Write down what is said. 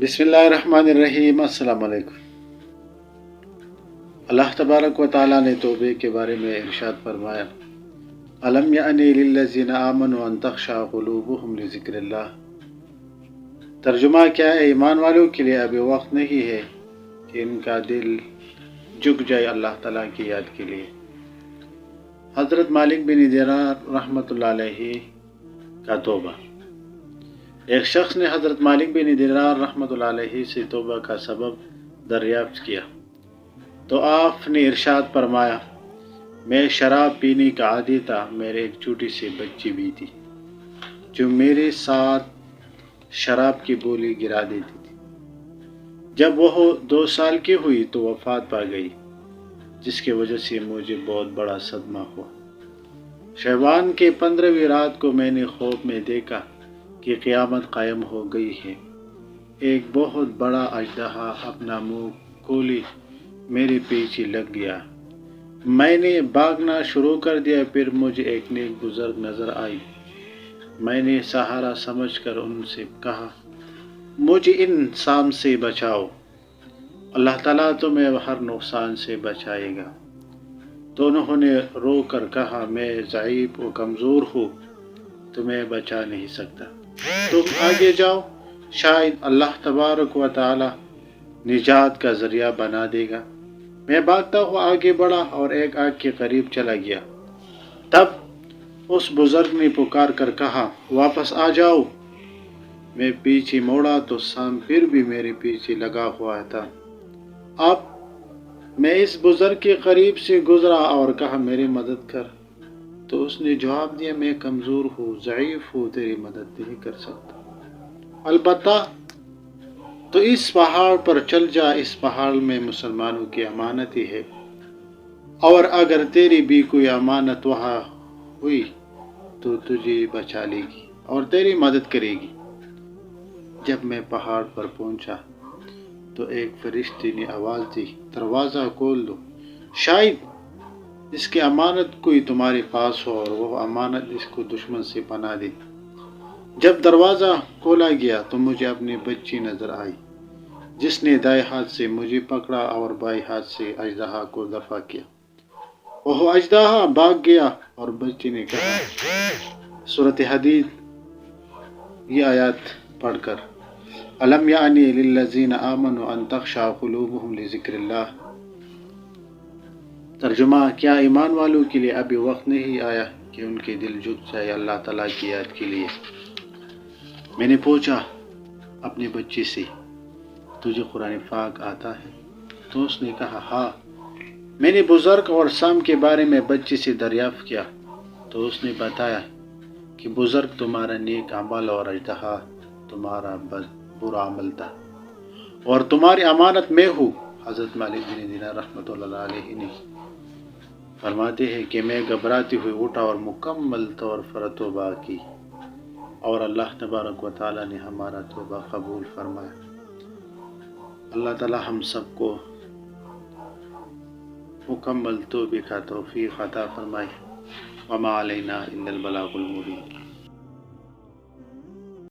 بسم اللہ الرحمن الرحیم۔ السلام علیکم۔ اللہ تبارک و تعالیٰ نے توبے کے بارے میں ارشاد فرمایا، الم یعنی للذین آمنوا ان تخشع قلوبہم لذکر اللہ۔ ترجمہ کیا ہے؟ ایمان والوں کے لیے ابھی وقت نہیں ہے کہ ان کا دل جھک جائے اللہ تعالیٰ کی یاد کے لیے۔ حضرت مالک بن دینار رحمۃ اللہ علیہ کا توبہ۔ ایک شخص نے حضرت مالک بن دینار رحمۃ اللہ علیہ سے توبہ کا سبب دریافت کیا تو آپ نے ارشاد فرمایا، میں شراب پینے کا عادی تھا، میرے ایک چھوٹی سی بچی بھی تھی جو میرے ساتھ شراب کی بولی گرا دیتی تھی۔ جب وہ 2 سال کی ہوئی تو وفات پا گئی، جس کی وجہ سے مجھے بہت بڑا صدمہ ہوا۔ شعبان کے 15ویں رات کو میں نے خواب میں دیکھا کہ قیامت قائم ہو گئی ہے۔ ایک بہت بڑا اژدہا اپنا منہ کھولے میرے پیچھے لگ گیا۔ میں نے بھاگنا شروع کر دیا، پھر مجھے ایک نیک بزرگ نظر آئی۔ میں نے سہارا سمجھ کر ان سے کہا، مجھے ان سام سے بچاؤ، اللہ تعالیٰ تمہیں ہر نقصان سے بچائے گا۔ تو انہوں نے رو کر کہا، میں ضعیف و کمزور ہوں، تمہیں بچا نہیں سکتا، تم آگے جاؤ، شاید اللہ تبارک و تعالی نجات کا ذریعہ بنا دے گا۔ میں بھاگتا ہوا آگے بڑھا اور ایک آگ کے قریب چلا گیا۔ تب اس بزرگ نے پکار کر کہا، واپس آ جاؤ۔ میں پیچھے موڑا تو سام پھر بھی میرے پیچھے لگا ہوا تھا۔ اب میں اس بزرگ کے قریب سے گزرا اور کہا، میری مدد کر۔ تو اس نے جواب دیا، میں کمزور ہوں، ضعیف ہوں، تیری مدد نہیں کر سکتا، البتہ تو اس پہاڑ پر چل جا، اس پہاڑ میں مسلمانوں کی امانت ہی ہے، اور اگر تیری بھی کوئی امانت وہاں ہوئی تو تجھے بچا لے گی اور تیری مدد کرے گی۔ جب میں پہاڑ پر پہنچا تو ایک فرشتے نے آواز دی، دروازہ کھول دو، شاید اس کی امانت کوئی تمہارے پاس ہو اور وہ امانت اس کو دشمن سے پناہ دے۔ جب دروازہ کھولا گیا تو مجھے اپنی بچی نظر آئی، جس نے دائیں ہاتھ سے مجھے پکڑا اور بائیں ہاتھ سے اژدہا کو دفع کیا۔ وہ اژدہا بھاگ گیا اور بچی نے کہا، سورۃ حدید یہ آیات پڑھ کر، الم یعنی للذین آمنوا ان تخشع قلوبہم لذکر اللہ۔ ترجمہ، کیا ایمان والوں کے لیے ابھی وقت نہیں آیا کہ ان کے دل جھک جائے اللہ تعالیٰ کی یاد کے لیے؟ میں نے پوچھا اپنی بچی سے، تجھے قرآن پاک آتا ہے؟ تو اس نے کہا، ہاں۔ میں نے بزرگ اور سام کے بارے میں بچی سے دریافت کیا تو اس نے بتایا کہ بزرگ تمہارا نیک عمل اور اژدہا تمہارا برا عمل تھا، اور تمہاری امانت میں ہوں۔ حضرت مالک بن دینار رحمۃ اللہ علیہ نے فرماتے ہیں کہ میں گھبراتے ہوئے اٹھا اور مکمل طور پر توبہ کی، اور اللہ تبارک و تعالیٰ نے ہمارا توبہ قبول فرمایا۔ اللہ تعالیٰ ہم سب کو مکمل توبے کا توفیق عطا فرمائے۔ وما علینا الا البلاغ المبین۔